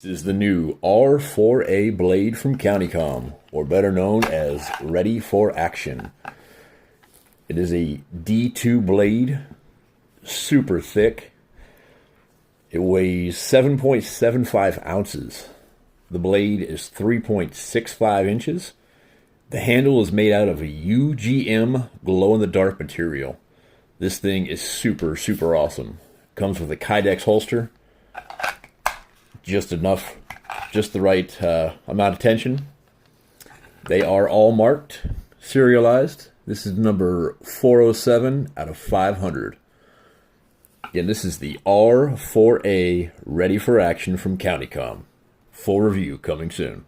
This is the new R4A blade from CountyComm, or better known as Ready for Action. It is a D2 blade, super thick. It weighs 7.75 ounces. The blade is 3.65 inches. The handle is made out of a UGM glow-in-the-dark material. This thing is super, super awesome. Comes with a Kydex holster. Just the right amount of tension. They are all marked, serialized. This is number 407 out of 500. Again, this is the R4A Ready for Action from CountyComm. Full review coming soon.